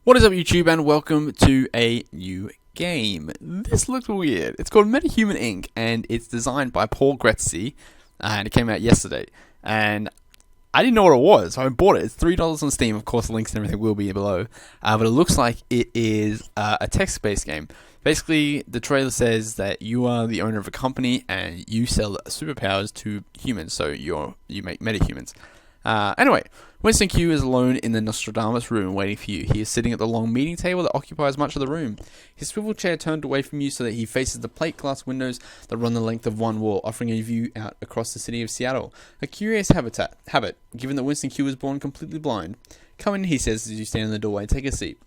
What is up, YouTube, and welcome to a new game. This looks weird. It's called MetaHuman Inc., and it's designed by Paul Gretzi, and it came out yesterday. And I didn't know what it was, so I bought it. It's $3 on Steam. Of course, the links and everything will be below. But it looks like it is a text-based game. Basically, the trailer says that you are the owner of a company and you sell superpowers to humans, so you make metahumans. Anyway, Winston Q is alone in the Nostradamus room waiting for you. He is sitting at the long meeting table that occupies much of the room. His swivel chair turned away from you so that he faces the plate glass windows that run the length of one wall, offering a view out across the city of Seattle. A curious habit, given that Winston Q was born completely blind. Come in, he says as you stand in the doorway. Take a seat.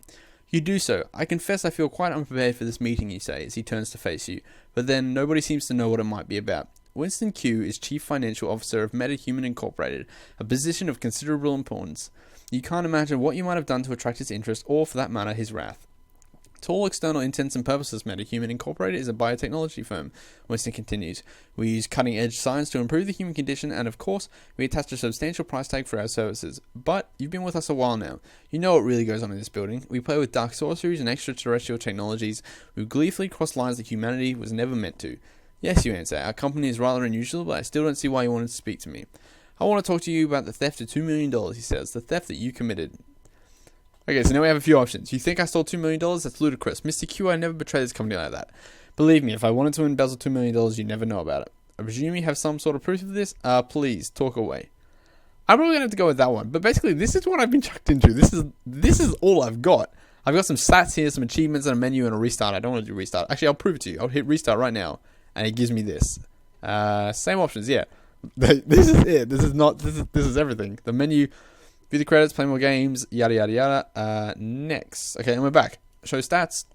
You do so. I confess I feel quite unprepared for this meeting, you say, as he turns to face you. But then, nobody seems to know what it might be about. Winston Q is Chief Financial Officer of MetaHuman Incorporated, a position of considerable importance. You can't imagine what you might have done to attract his interest, or for that matter, his wrath. To all external intents and purposes, MetaHuman Incorporated is a biotechnology firm, Winston continues. We use cutting-edge science to improve the human condition, and of course, we attach a substantial price tag for our services. But you've been with us a while now. You know what really goes on in this building. We play with dark sorceries and extraterrestrial technologies. We gleefully cross lines that humanity was never meant to. Yes, you answer. Our company is rather unusual, but I still don't see why you wanted to speak to me. I want to talk to you about the theft of $2 million, he says. The theft that you committed. Okay, so now we have a few options. You think I stole $2 million? That's ludicrous. Mr. Q, I never betrayed this company like that. Believe me, if I wanted to embezzle $2 million, you'd never know about it. I presume you have some sort of proof of this? Please, talk away. I'm probably going to have to go with that one. But basically, this is what I've been chucked into. This is all I've got. I've got some stats here, some achievements, and a menu, and a restart. I don't want to do restart. Actually, I'll prove it to you. I'll hit restart right now. And it gives me this. Same options, yeah. This is it. This is everything. The menu, view the credits, play more games, yada yada yada. Next. Okay, and we're back. Show stats.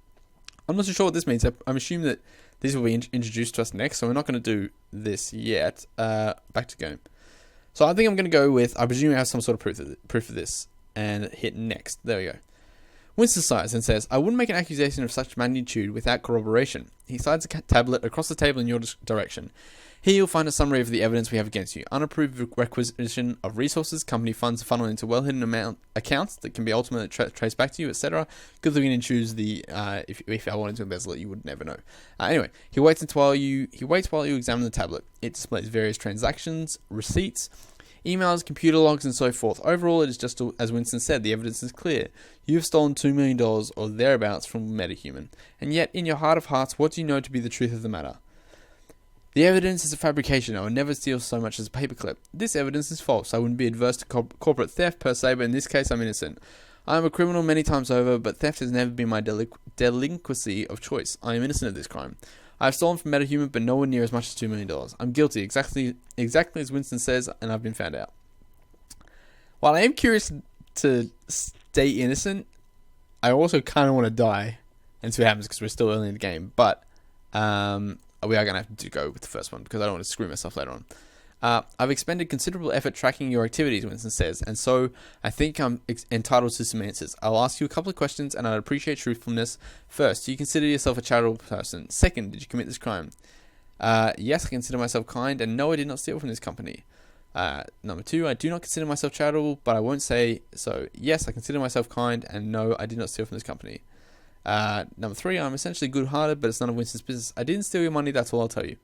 I'm not so sure what this means. I'm assuming that these will be introduced to us next, so we're not going to do this yet. Back to game. So I think I'm going to go with, I presume I have some sort of proof of this. And hit next. There we go. Winston sighs and says, I wouldn't make an accusation of such magnitude without corroboration. He slides a tablet across the table in your direction. Here you'll find a summary of the evidence we have against you. Unapproved requisition of resources, company funds funneled into well-hidden accounts that can be ultimately traced back to you, etc. Good that we can choose the, if I wanted to embezzle it, you would never know. Anyway, he waits while you examine the tablet. It displays various transactions, receipts, emails, computer logs, and so forth. Overall, it is just as Winston said, the evidence is clear. You have stolen $2 million or thereabouts from MetaHuman. And yet, in your heart of hearts, what do you know to be the truth of the matter? The evidence is a fabrication. I would never steal so much as a paperclip. This evidence is false. I wouldn't be adverse to corporate theft per se, but in this case, I'm innocent. I am a criminal many times over, but theft has never been my delinquency of choice. I am innocent of this crime. I have stolen from MetaHuman, but nowhere near as much as $2 million. I'm guilty, exactly as Winston says, and I've been found out. While I am curious to stay innocent, I also kind of want to die and see what happens because we're still early in the game. But we are going to have to go with the first one because I don't want to screw myself later on. I've expended considerable effort tracking your activities, Winston says, and so I think I'm entitled to some answers. I'll ask you a couple of questions, and I'd appreciate truthfulness. First, do you consider yourself a charitable person? Second, did you commit this crime? Yes, I consider myself kind, and no, I did not steal from this company. Number two, I do not consider myself charitable, but I won't say so. Yes, I consider myself kind, and no, I did not steal from this company. Number three, I'm essentially good-hearted, but it's none of Winston's business. I didn't steal your money, that's all I'll tell you.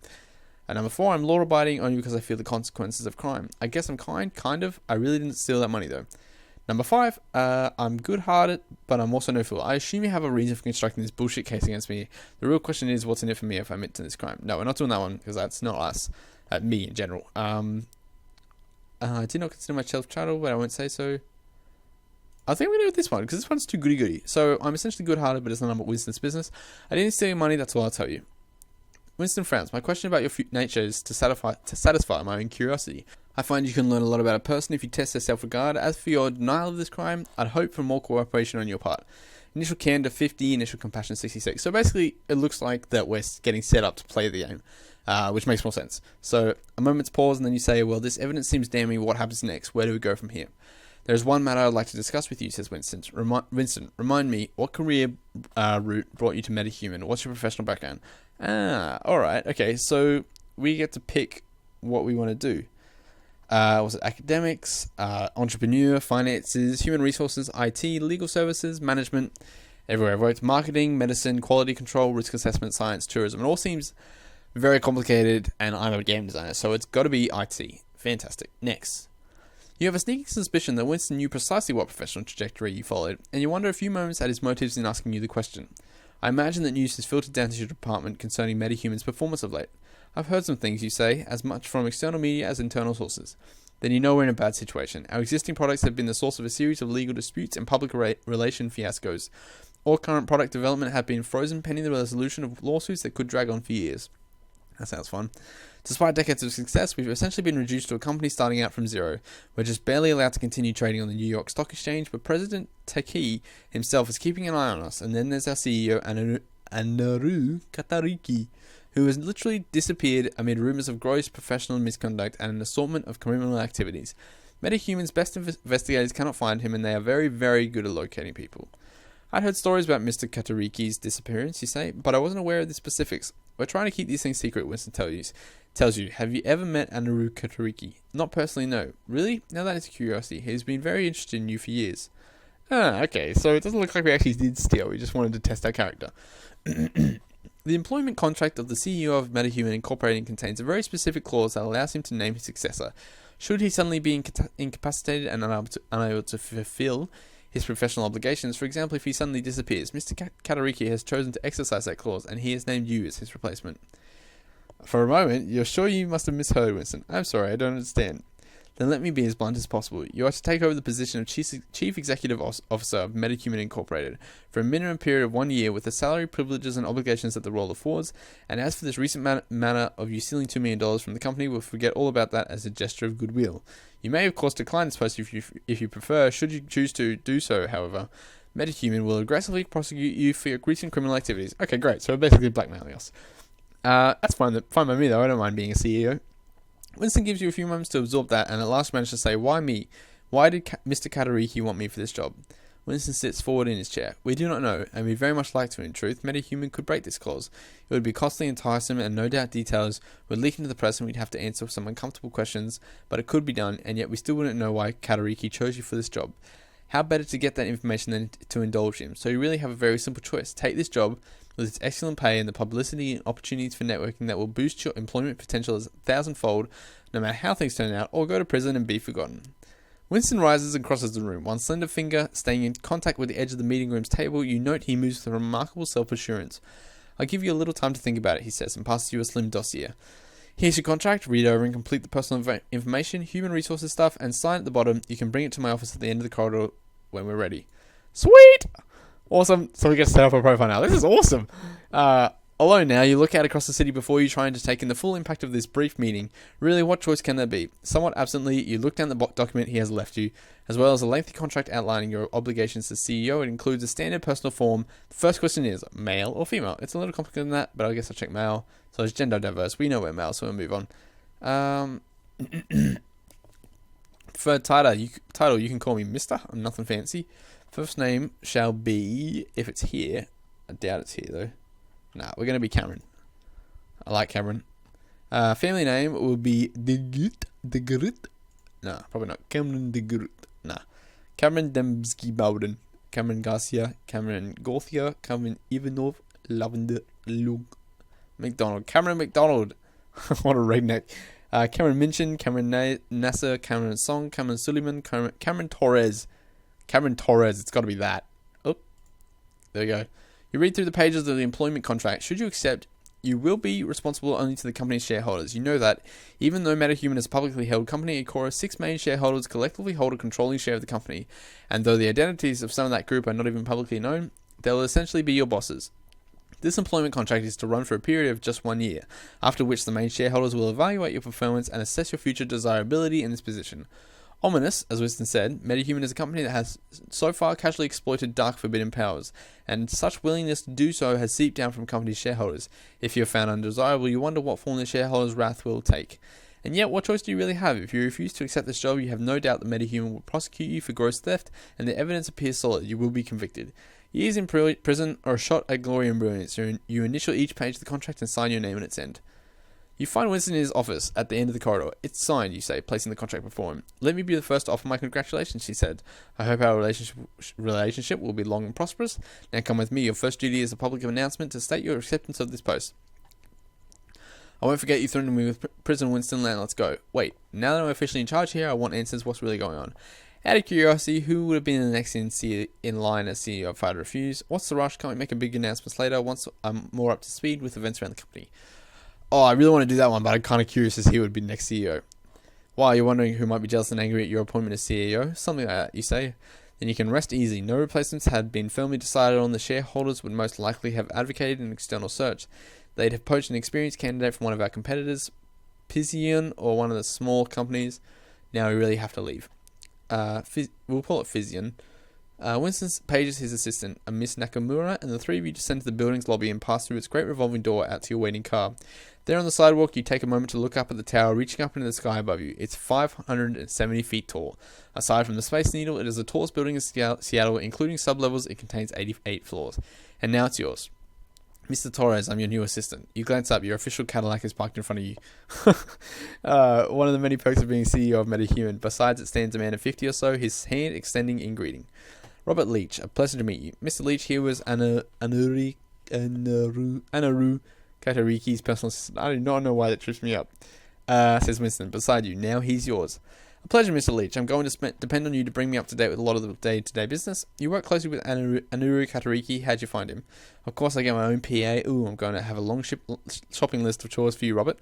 And number four, I'm law-abiding only because I feel the consequences of crime. I guess I'm kind of. I really didn't steal that money, though. Number five, I'm good-hearted, but I'm also no fool. I assume you have a reason for constructing this bullshit case against me. The real question is, what's in it for me if I admit to this crime? No, we're not doing that one, because that's not us. Me, in general. I did not consider myself charitable, but I won't say so. I think I'm going to go with this one, because this one's too goody-goody. So, I'm essentially good-hearted, but it's none of Winston's business. I didn't steal your money, that's all I'll tell you. Winston frowns. My question about your nature is to satisfy my own curiosity. I find you can learn a lot about a person if you test their self-regard. As for your denial of this crime, I'd hope for more cooperation on your part. Initial candor 50, initial compassion 66. So basically, it looks like that we're getting set up to play the game, which makes more sense. So a moment's pause, and then you say, well, this evidence seems damning. What happens next? Where do we go from here? There is one matter I'd like to discuss with you, says Winston. Winston, remind me, what career route brought you to MetaHuman? What's your professional background? Alright, okay, so we get to pick what we want to do. Was it academics, entrepreneur, finances, human resources, IT, legal services, management, everywhere I've worked, marketing, medicine, quality control, risk assessment, science, tourism. It all seems very complicated, and I'm a game designer, so it's got to be IT. Fantastic. Next. You have a sneaking suspicion that Winston knew precisely what professional trajectory you followed, and you wonder a few moments at his motives in asking you the question. I imagine that news has filtered down to your department concerning MetaHuman's performance of late. I've heard some things you say, as much from external media as internal sources. Then you know we're in a bad situation. Our existing products have been the source of a series of legal disputes and public relation fiascos. All current product development have been frozen pending the resolution of lawsuits that could drag on for years. That sounds fun. Despite decades of success, we've essentially been reduced to a company starting out from zero. We're just barely allowed to continue trading on the New York Stock Exchange, but President Taki himself is keeping an eye on us. And then there's our CEO, Anaru Katariki, who has literally disappeared amid rumors of gross professional misconduct and an assortment of criminal activities. MetaHuman's best investigators cannot find him, and they are very, very good at locating people. I'd heard stories about Mr. Katariki's disappearance, you say, but I wasn't aware of the specifics. We're trying to keep these things secret, Winston tells you. Have you ever met Anaru Katariki? Not personally, no. Really? Now that is a curiosity. He's been very interested in you for years. Ah, okay, so it doesn't look like we actually did steal. We just wanted to test our character. The employment contract of the CEO of MetaHuman Incorporated contains a very specific clause that allows him to name his successor. Should he suddenly be incapacitated and unable to fulfill his professional obligations, for example, if he suddenly disappears, Mr. Katariki has chosen to exercise that clause, and he has named you as his replacement. For a moment, you're sure you must have misheard, Winston. I'm sorry, I don't understand. Then let me be as blunt as possible. You are to take over the position of Chief Executive Officer of MetaHuman Incorporated for a minimum period of 1 year with the salary, privileges, and obligations that the role affords. And as for this recent manner of you stealing $2 million from the company, we'll forget all about that as a gesture of goodwill. You may, of course, decline this post if you prefer. Should you choose to do so, however, MetaHuman will aggressively prosecute you for your recent criminal activities. Okay, great. So basically blackmailing us. That's fine by me, though. I don't mind being a CEO. Winston gives you a few moments to absorb that, and at last manages to say, why me? Why did Mr. Katariki want me for this job? Winston sits forward in his chair. We do not know, and we'd very much like to. In truth, MetaHuman could break this clause. It would be costly and tiresome, and no doubt details would leak into the press, and we'd have to answer some uncomfortable questions, but it could be done, and yet we still wouldn't know why Katariki chose you for this job. How better to get that information than to indulge him? So you really have a very simple choice. Take this job with its excellent pay and the publicity and opportunities for networking that will boost your employment potential as 1,000-fold, no matter how things turn out, or go to prison and be forgotten. Winston rises and crosses the room, one slender finger staying in contact with the edge of the meeting room's table. You note he moves with remarkable self-assurance. I'll give you a little time to think about it, he says, and passes you a slim dossier. Here's your contract. Read over and complete the personal information, human resources stuff, and sign at the bottom. You can bring it to my office at the end of the corridor when we're ready. Sweet! Awesome. So we get to set up a profile now. This is awesome. Alone now, you look out across the city before you trying to take in the full impact of this brief meeting. Really, what choice can there be? Somewhat absently, you look down the document he has left you, as well as a lengthy contract outlining your obligations to CEO. It includes a standard personal form. The first question is, male or female? It's a little complicated than that, but I guess I'll check male. So it's gender diverse. We know we're male, so we'll move on. For title, you can call me Mr. I'm nothing fancy. First name shall be, if it's here, I doubt it's here though. Nah, we're going to be Cameron. I like Cameron. Family name will be De Groot. Nah, probably not. Cameron De Groot. Nah. Cameron Dembski Bowden. Cameron Garcia. Cameron Gorthia. Cameron Ivanov. Lavender Lug. McDonald. Cameron McDonald. What a redneck. Cameron Minchin. Cameron Nasser. Cameron Song. Cameron Suleiman. Cameron Torres. Cameron Torres. It's got to be that. Oh, there you go. You read through the pages of the employment contract. Should you accept, you will be responsible only to the company's shareholders. You know that, even though MetaHuman is a publicly held company, Ikora's 6 main shareholders collectively hold a controlling share of the company. And though the identities of some of that group are not even publicly known, they will essentially be your bosses. This employment contract is to run for a period of just 1 year, after which the main shareholders will evaluate your performance and assess your future desirability in this position. Ominous, as Winston said, MetaHuman is a company that has so far casually exploited dark forbidden powers, and such willingness to do so has seeped down from company shareholders. If you're found undesirable, you wonder what form the shareholders' wrath will take. And yet, what choice do you really have? If you refuse to accept this job, you have no doubt that MetaHuman will prosecute you for gross theft, and the evidence appears solid. You will be convicted. Years in prison or a shot at glory and brilliance. You initial each page of the contract and sign your name on its end. You find Winston in his office at the end of the corridor. It's signed, you say, placing the contract before him. Let me be the first to offer my congratulations, she said. I hope our relationship will be long and prosperous. Now come with me. Your first duty is a public announcement to state your acceptance of this post. I won't forget you threatened me with prison, Winston. Now let's go. Wait, now that I'm officially in charge here, I want answers. What's really going on? Out of curiosity, who would have been the next in line as CEO if I'd refused? What's the rush? Can't we make a big announcements later once I'm more up to speed with events around the company? Oh, I really want to do that one, but I'm kind of curious as to who would be the next CEO. Why, you're wondering who might be jealous and angry at your appointment as CEO? Something like that, you say? Then you can rest easy. No replacements had been firmly decided on. The shareholders would most likely have advocated an external search. They'd have poached an experienced candidate from one of our competitors, Physian, or one of the small companies. Now we really have to leave. We'll call it Physian. Winston pages his assistant, a Miss Nakamura, and the three of you descend to the building's lobby and pass through its great revolving door out to your waiting car. There on the sidewalk, you take a moment to look up at the tower, reaching up into the sky above you. It's 570 feet tall. Aside from the Space Needle, it is the tallest building in Seattle, including sublevels. It contains 88 floors. And now it's yours. Mr. Torres, I'm your new assistant. You glance up. Your official Cadillac is parked in front of you. One of the many perks of being CEO of MetaHuman. Besides, it stands a man of 50 or so, his hand extending in greeting. Robert Leach, a pleasure to meet you. Mr. Leach here was Anaru Katariki's personal assistant. I do not know why that trips me up. Says Winston, beside you. Now he's yours. A pleasure, Mr. Leach. I'm going to depend on you to bring me up to date with a lot of the day-to-day business. You work closely with Anuru Katariki. How'd you find him? Of course, I get my own PA. Ooh, I'm going to have a long shopping list of chores for you, Robert.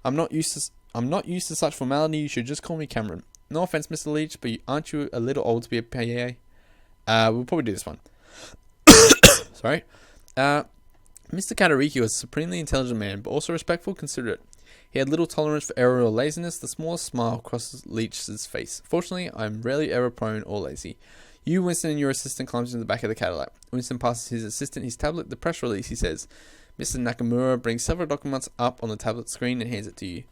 I'm not used to such formality. You should just call me Cameron. No offense, Mr. Leach, but aren't you a little old to be a PA? We'll probably do this one. Sorry. Mr. Katariki was a supremely intelligent man, but also respectful, considerate. He had little tolerance for error or laziness. The smallest smile crosses Leach's face. Fortunately, I'm rarely error-prone or lazy. You, Winston, and your assistant climbs into the back of the Cadillac. Winston passes his assistant his tablet, the press release, he says. Mr. Nakamura brings several documents up on the tablet screen and hands it to you.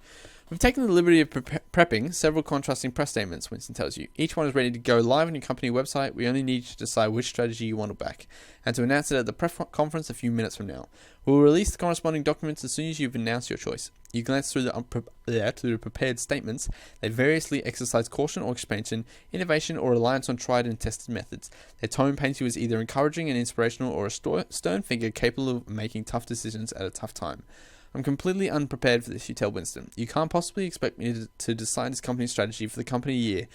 We've taken the liberty of prepping several contrasting press statements, Winston tells you. Each one is ready to go live on your company website. We only need you to decide which strategy you want to back, and to announce it at the press conference a few minutes from now. We'll release the corresponding documents as soon as you've announced your choice. You glance through the prepared statements. They variously exercise caution or expansion, innovation or reliance on tried and tested methods. Their tone paints you as either encouraging and inspirational or a stern figure capable of making tough decisions at a tough time. I'm completely unprepared for this, you tell Winston. You can't possibly expect me to decide this company's strategy for the coming year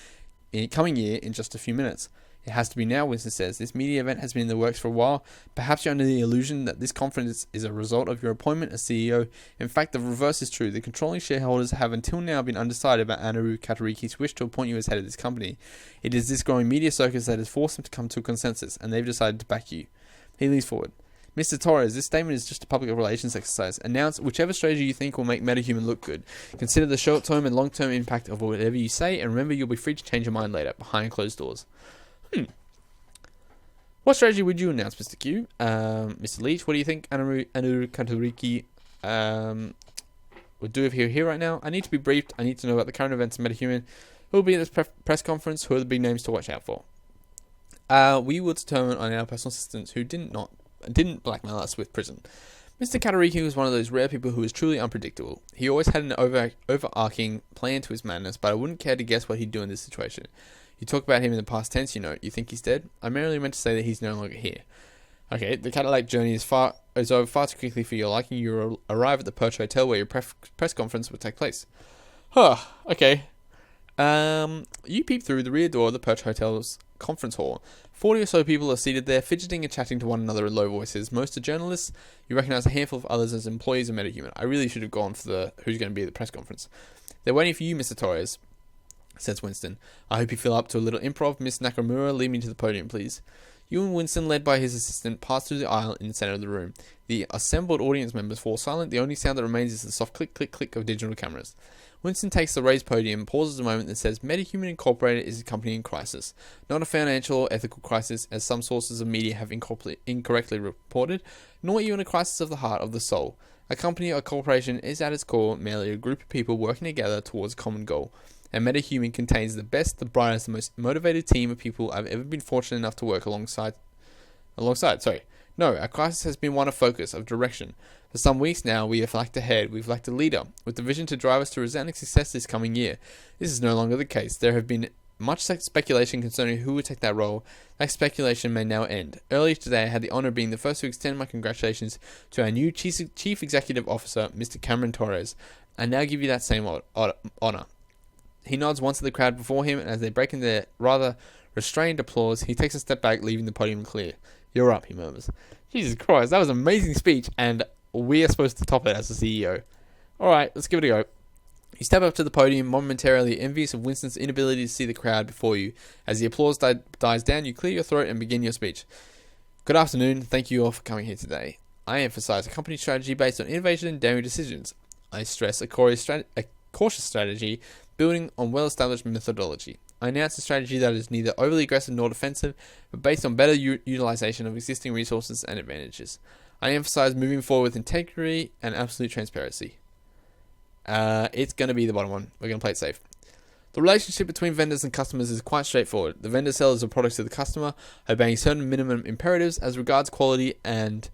in just a few minutes. It has to be now, Winston says. This media event has been in the works for a while. Perhaps you're under the illusion that this conference is a result of your appointment as CEO. In fact, the reverse is true. The controlling shareholders have until now been undecided about Anaru Katariki's wish to appoint you as head of this company. It is this growing media circus that has forced them to come to a consensus, and they've decided to back you. He leans forward. Mr. Torres, this statement is just a public relations exercise. Announce whichever strategy you think will make MetaHuman look good. Consider the short-term and long-term impact of whatever you say, and remember you'll be free to change your mind later, behind closed doors. What strategy would you announce, Mr. Q? Mr. Leach, what do you think Anaru Katariki would do if he were here right now? I need to be briefed. I need to know about the current events in MetaHuman. Who will be at this press conference? Who are the big names to watch out for? We will determine on our personal assistants who didn't blackmail us with prison. Mr. Katariki was one of those rare people who was truly unpredictable. He always had an overarching plan to his madness, but I wouldn't care to guess what he'd do in this situation. You talk about him in the past tense, you know. You think he's dead? I merely meant to say that he's no longer here. Okay, the Cadillac journey is over far too quickly for your liking. You arrive at the Perch Hotel where your press conference will take place. Okay. You peep through the rear door of the Perch Hotel's conference hall. 40 or so people are seated there, fidgeting and chatting to one another in low voices. Most are journalists. You recognize a handful of others as employees of MetaHuman. I really should have gone for the who's going to be at the press conference. They're waiting for you, Mr. Torres, says Winston. I hope you feel up to a little improv. Miss Nakamura, lead me to the podium, please. You and Winston, led by his assistant, pass through the aisle in the center of the room. The assembled audience members fall silent. The only sound that remains is the soft click, click, click of digital cameras. Winston takes the raised podium, pauses a moment, and says, MetaHuman Incorporated is a company in crisis. Not a financial or ethical crisis, as some sources of media have incorrectly reported, nor even a crisis of the heart of the soul. A company or corporation is at its core merely a group of people working together towards a common goal. And MetaHuman contains the best, the brightest, the most motivated team of people I've ever been fortunate enough to work alongside. No, our crisis has been one of focus, of direction. For some weeks now, we have lacked a head, we've lacked a leader, with the vision to drive us to resounding success this coming year. This is no longer the case. There have been much speculation concerning who would take that role. That speculation may now end. Earlier today, I had the honor of being the first to extend my congratulations to our new Chief Executive Officer, Mr. Cameron Torres. I now give you that same honor. He nods once at the crowd before him, and as they break into their rather restrained applause, he takes a step back, leaving the podium clear. You're up, he murmurs. Jesus Christ, that was an amazing speech, and we are supposed to top it as the CEO. Alright, let's give it a go. You step up to the podium, momentarily envious of Winston's inability to see the crowd before you. As the applause dies down, you clear your throat and begin your speech. Good afternoon, thank you all for coming here today. I emphasize a company strategy based on innovation and daring decisions. I stress a cautious strategy building on well-established methodology. I announce a strategy that is neither overly aggressive nor defensive, but based on better utilization of existing resources and advantages. I emphasize moving forward with integrity and absolute transparency. It's going to be the bottom one. We're going to play it safe. The relationship between vendors and customers is quite straightforward. The vendor sells the products to the customer, obeying certain minimum imperatives as regards quality and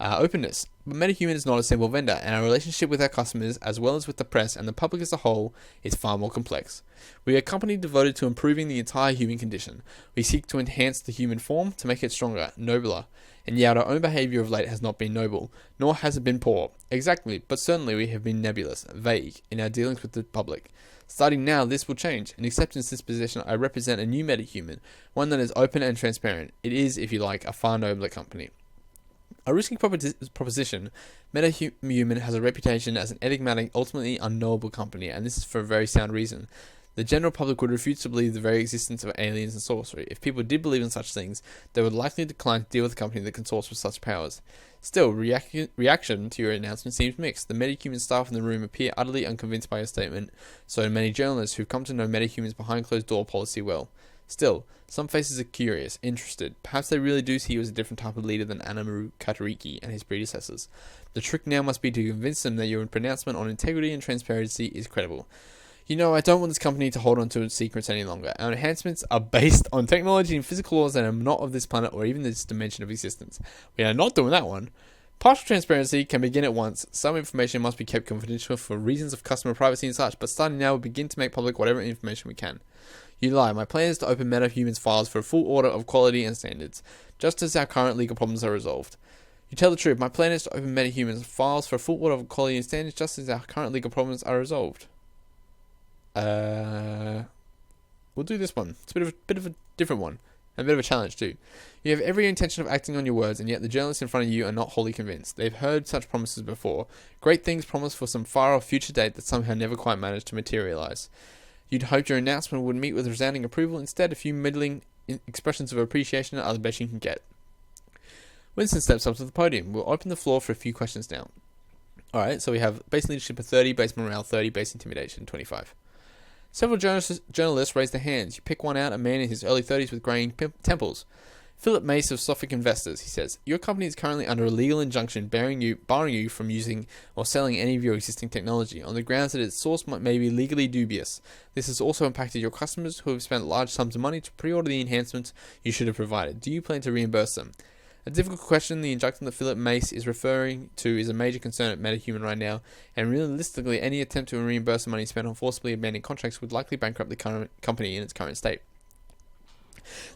openness. But MetaHuman is not a simple vendor, and our relationship with our customers, as well as with the press and the public as a whole, is far more complex. We are a company devoted to improving the entire human condition. We seek to enhance the human form to make it stronger, nobler, and yet our own behaviour of late has not been noble, nor has it been poor. Exactly, but certainly we have been nebulous, vague, in our dealings with the public. Starting now, this will change. In acceptance of this position, I represent a new MetaHuman, one that is open and transparent. It is, if you like, a far nobler company. A risky proposition, MetaHuman has a reputation as an enigmatic, ultimately unknowable company, and this is for a very sound reason. The general public would refuse to believe the very existence of aliens and sorcery. If people did believe in such things, they would likely decline to deal with a company that consorts with such powers. Still, reaction to your announcement seems mixed. The MetaHuman staff in the room appear utterly unconvinced by your statement, so do many journalists who've come to know MetaHuman's behind-closed-door policy well. Still, some faces are curious, interested. Perhaps they really do see you as a different type of leader than Anamaru Katariki and his predecessors. The trick now must be to convince them that your pronouncement on integrity and transparency is credible. You know, I don't want this company to hold on to its secrets any longer. Our enhancements are based on technology and physical laws that are not of this planet or even this dimension of existence. We are not doing that one. Partial transparency can begin at once. Some information must be kept confidential for reasons of customer privacy and such, but starting now we'll begin to make public whatever information we can. You lie. My plan is to open MetaHuman's files for a full audit of quality and standards, just as our current legal problems are resolved. You tell the truth. My plan is to open MetaHuman's files for a full audit of quality and standards, just as our current legal problems are resolved. We'll do this one. It's a bit of a different one, and a bit of a challenge too. You have every intention of acting on your words, and yet the journalists in front of you are not wholly convinced. They've heard such promises before. Great things promised for some far-off future date that somehow never quite managed to materialize. You'd hoped your announcement would meet with resounding approval. Instead, a few middling expressions of appreciation are the best you can get. Winston steps up to the podium. We'll open the floor for a few questions now. Alright, so we have base leadership of 30, base morale 30, base intimidation 25. Several journalists raise their hands. You pick one out, a man in his early 30s with graying temples. Philip Mace of Sophic Investors, he says, your company is currently under a legal injunction barring you from using or selling any of your existing technology on the grounds that its source may be legally dubious. This has also impacted your customers who have spent large sums of money to pre-order the enhancements you should have provided. Do you plan to reimburse them? A difficult question. The injunction that Philip Mace is referring to is a major concern at MetaHuman right now, and realistically, any attempt to reimburse the money spent on forcibly abandoning contracts would likely bankrupt the current company in its current state.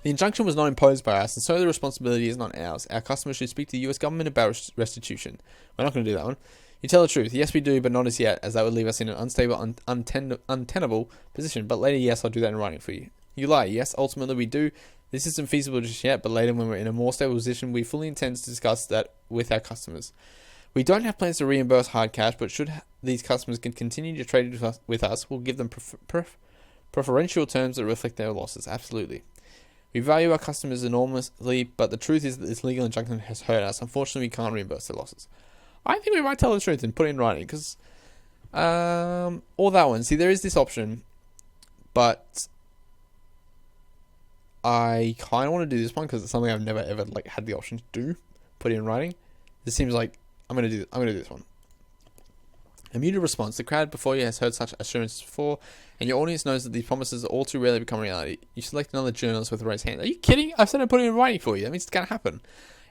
The injunction was not imposed by us, and so the responsibility is not ours. Our customers should speak to the US government about restitution. We're not going to do that one. You tell the truth. Yes, we do, but not as yet, as that would leave us in an unstable, untenable position. But later, yes, I'll do that in writing for you. You lie. Yes, ultimately we do. This isn't feasible just yet, but later when we're in a more stable position, we fully intend to discuss that with our customers. We don't have plans to reimburse hard cash, but should these customers continue to trade with us, we'll give them preferential terms that reflect their losses. Absolutely. We value our customers enormously, but the truth is that this legal injunction has hurt us. Unfortunately, we can't reimburse their losses. I think we might tell the truth and put it in writing, because or that one. See, there is this option, but I kind of want to do this one because it's something I've never ever had the option to do. Put it in writing. This seems like I'm gonna do this one. A muted response. The crowd before you has heard such assurances before, and your audience knows that these promises all too rarely become reality. You select another journalist with a raised hand. Are you kidding? I said I'd put it in writing for you. That means it's gonna happen.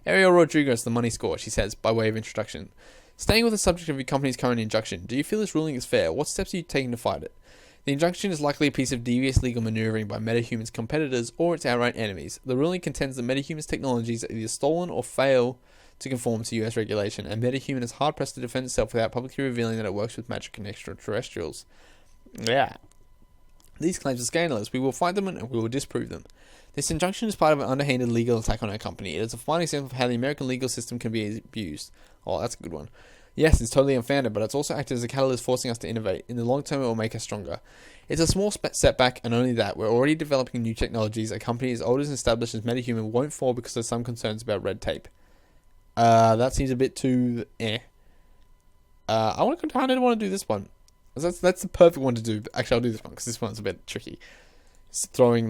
Ariel Rodriguez, the money score, she says, by way of introduction. Staying with the subject of your company's current injunction, do you feel this ruling is fair? What steps are you taking to fight it? The injunction is likely a piece of devious legal maneuvering by MetaHuman's competitors or its outright enemies. The ruling contends that MetaHuman's technologies are either stolen or fail to conform to US regulation, and MetaHuman is hard-pressed to defend itself without publicly revealing that it works with magic and extraterrestrials. Yeah. These claims are scandalous. We will fight them and we will disprove them. This injunction is part of an underhanded legal attack on our company. It is a fine example of how the American legal system can be abused. Oh, that's a good one. Yes, it's totally unfounded, but it's also acted as a catalyst forcing us to innovate. In the long term, it will make us stronger. It's a small setback, and only that. We're already developing new technologies. A company as old and established as MetaHuman won't fall because of some concerns about red tape. That seems a bit too I kind of want to do this one. That's the perfect one to do. Actually, I'll do this one because this one's a bit tricky. It's throwing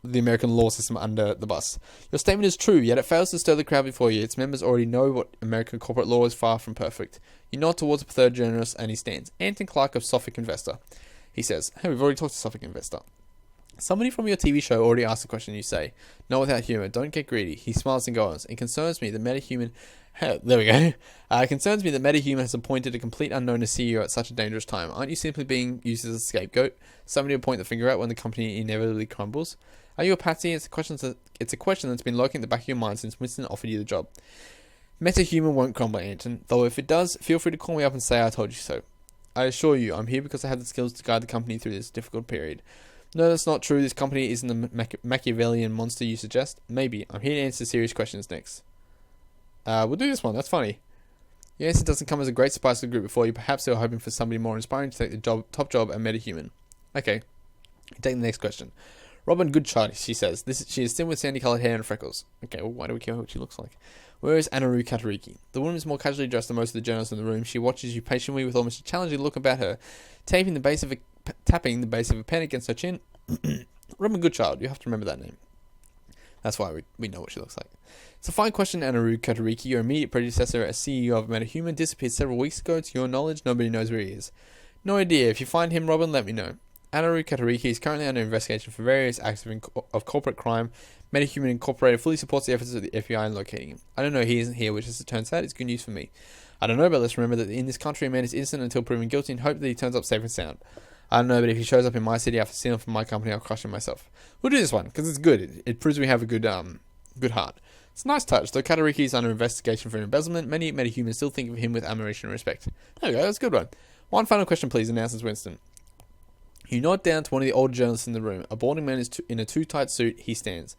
the American law system under the bus. Your statement is true, yet it fails to stir the crowd before you. Its members already know what American corporate law is far from perfect. You nod towards a third journalist, and he stands. Anton Clark of Suffolk Investor. He says, "Hey, we've already talked to Suffolk Investor. Somebody from your TV show already asked the question you say. Not without humor. Don't get greedy." He smiles and goes, "It concerns me that MetaHuman..." There we go. It concerns me that MetaHuman has appointed a complete unknown as CEO at such a dangerous time. Aren't you simply being used as a scapegoat? Somebody to point the finger at when the company inevitably crumbles? Are you a patsy? It's a question that's been lurking at the back of your mind since Winston offered you the job. MetaHuman won't crumble, Anton. Though if it does, feel free to call me up and say I told you so. I assure you, I'm here because I have the skills to guide the company through this difficult period. No, that's not true. This company isn't the Machiavellian monster you suggest. Maybe. I'm here to answer serious questions next. We'll do this one. That's funny. The answer doesn't come as a great surprise to the group before you. Perhaps they were hoping for somebody more inspiring to take the top job at MetaHuman. Okay. Take the next question. Robin Goodchild, she says. She is thin with sandy-coloured hair and freckles. Okay, well, why do we care what she looks like? Where is Anaru Katariki? The woman is more casually dressed than most of the journalists in the room. She watches you patiently with almost a challenging look about her, tapping the base of a pen against her chin. Robin Goodchild, you have to remember that name. That's why we know what she looks like. It's a fine question, Anaru Katariki. Your immediate predecessor as CEO of MetaHuman disappeared several weeks ago. To your knowledge, nobody knows where he is. No idea. If you find him, Robin, let me know. Anaru Katariki is currently under investigation for various acts of corporate crime. MetaHuman Incorporated fully supports the efforts of the FBI in locating him. I don't know he isn't here, which as it turns out is good news for me. I don't know, but let's remember that in this country a man is innocent until proven guilty and hope that he turns up safe and sound. I don't know, but if he shows up in my city after stealing from my company, I'll crush him myself. We'll do this one, because it's good. It proves we have a good heart. It's a nice touch. Though Katariki is under investigation for embezzlement, many MetaHumans still think of him with admiration and respect. There we go, that's a good one. One final question, please, announces Winston. You nod down to one of the older journalists in the room. A balding man is in a too-tight suit. He stands.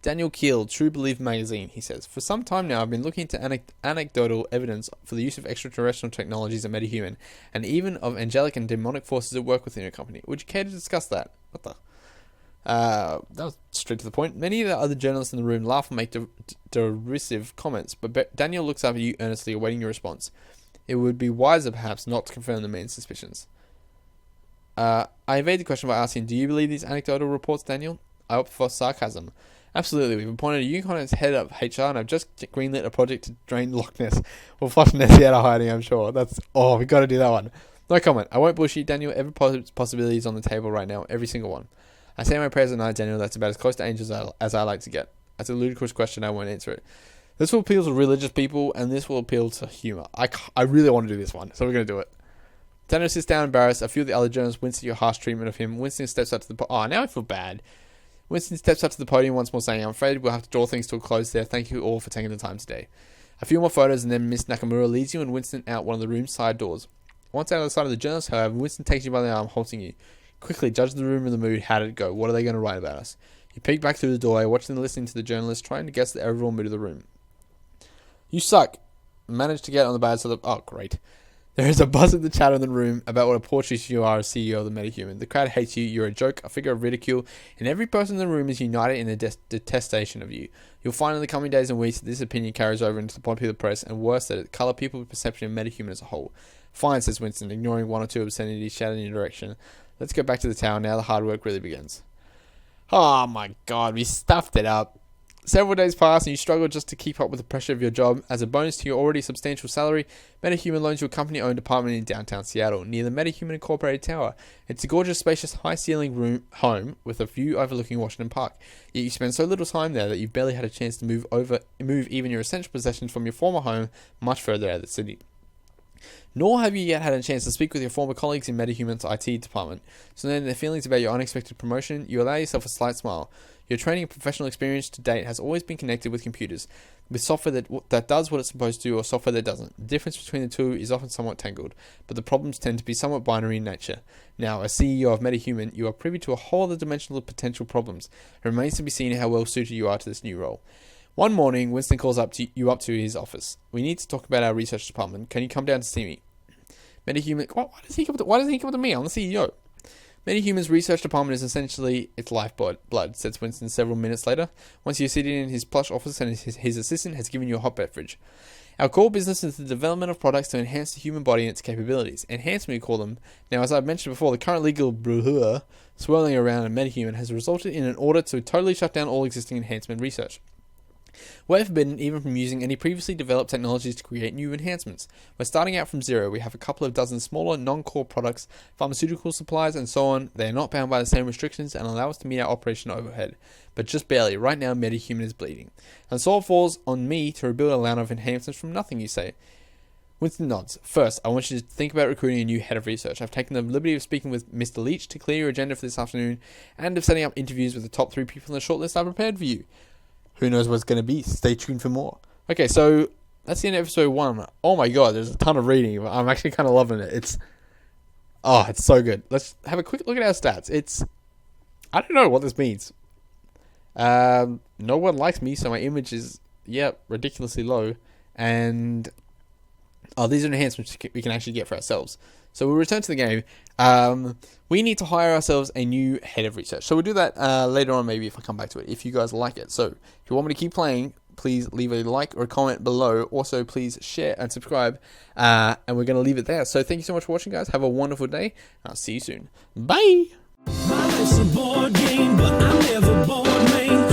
Daniel Keel, True Belief magazine, he says. For some time now, I've been looking into anecdotal evidence for the use of extraterrestrial technologies at MetaHuman, and even of angelic and demonic forces at work within your company. Would you care to discuss that? What the? That was straight to the point. Many of the other journalists in the room laugh and make derisive comments, but Daniel looks up at you earnestly, awaiting your response. It would be wiser, perhaps, not to confirm the man's suspicions. I evade the question by asking, do you believe these anecdotal reports, Daniel? I opt for sarcasm. Absolutely, we've appointed a Yukon as head of HR, and I've just greenlit a project to drain Loch Ness. We'll flush Nessie out of hiding, I'm sure. We've got to do that one. No comment. I won't bullshit, Daniel. Every possibility is on the table right now. Every single one. I say my prayers at night, Daniel. That's about as close to angels as I like to get. That's a ludicrous question. I won't answer it. This will appeal to religious people, and this will appeal to humor. I really want to do this one, so we're going to do it. Daniel sits down embarrassed. A few of the other journalists wince at your harsh treatment of him. Winston steps up to the... now I feel bad. Winston steps up to the podium once more, saying, I'm afraid we'll have to draw things to a close there. Thank you all for taking the time today. A few more photos, and then Miss Nakamura leads you and Winston out one of the room's side doors. Once out of the sight of the journalists, however, Winston takes you by the arm, halting you. Quickly, judge the room and the mood. How did it go? What are they going to write about us? You peek back through the doorway, watching and listening to the journalists, trying to guess the overall mood of the room. You suck. Managed to get on the bad side of... Oh, great. There is a buzz of the chatter in the room about what a portraitist you are as CEO of the MetaHuman. The crowd hates you, you're a joke, a figure of ridicule, and every person in the room is united in their detestation of you. You'll find in the coming days and weeks that this opinion carries over into the popular press, and worse, that it colour people's perception of MetaHuman as a whole. Fine, says Winston, ignoring one or two obscenities shouted in your direction. Let's go back to the tower, now the hard work really begins. Oh my god, we stuffed it up. several days pass and you struggle just to keep up with the pressure of your job. As a bonus to your already substantial salary, MetaHuman loans you a company-owned apartment in downtown Seattle, near the MetaHuman Incorporated Tower. It's a gorgeous, spacious, high-ceiling home with a view overlooking Washington Park. Yet you spend so little time there that you've barely had a chance to move even your essential possessions from your former home much further out of the city. Nor have you yet had a chance to speak with your former colleagues in MetaHuman's IT department. So then their feelings about your unexpected promotion, you allow yourself a slight smile. Your training and professional experience to date has always been connected with computers, with software that does what it's supposed to or software that doesn't. The difference between the two is often somewhat tangled, but the problems tend to be somewhat binary in nature. Now, as CEO of MetaHuman, you are privy to a whole other dimension of potential problems. It remains to be seen how well suited you are to this new role. One morning, Winston calls you up to his office. We need to talk about our research department. Can you come down to see me? MetaHuman. Why does he come to me? I'm the CEO. MetaHuman's research department is essentially its lifeblood, says Winston several minutes later, once you're sitting in his plush office and his assistant has given you a hot beverage. Our core business is the development of products to enhance the human body and its capabilities. Enhancement, we call them. Now, as I've mentioned before, the current legal brouhaha swirling around in MetaHuman has resulted in an order to totally shut down all existing enhancement research. We're forbidden even from using any previously developed technologies to create new enhancements. We're starting out from zero. We have a couple of dozen smaller non-core products, pharmaceutical supplies and so on. They are not bound by the same restrictions and allow us to meet our operational overhead. But just barely. Right now, MetaHuman is bleeding. And so it falls on me to rebuild a line of enhancements from nothing, you say. Winston nods. First, I want you to think about recruiting a new head of research. I've taken the liberty of speaking with Mr. Leach to clear your agenda for this afternoon and of setting up interviews with the top 3 people in the shortlist I prepared for you. Who knows what it's going to be? Stay tuned for more. Okay, so that's the end of episode 1. Oh my god, there's a ton of reading. I'm actually kind of loving it. It's so good. Let's have a quick look at our stats. I don't know what this means. No one likes me, so my image is, ridiculously low. And, these are enhancements we can actually get for ourselves. So we'll return to the game. We need to hire ourselves a new head of research. So we'll do that later on, maybe, if I come back to it, if you guys like it. So if you want me to keep playing, please leave a like or a comment below. Also, please share and subscribe. And we're going to leave it there. So thank you so much for watching, guys. Have a wonderful day. I'll see you soon. Bye! My life's a board game, but I'm never bored, man.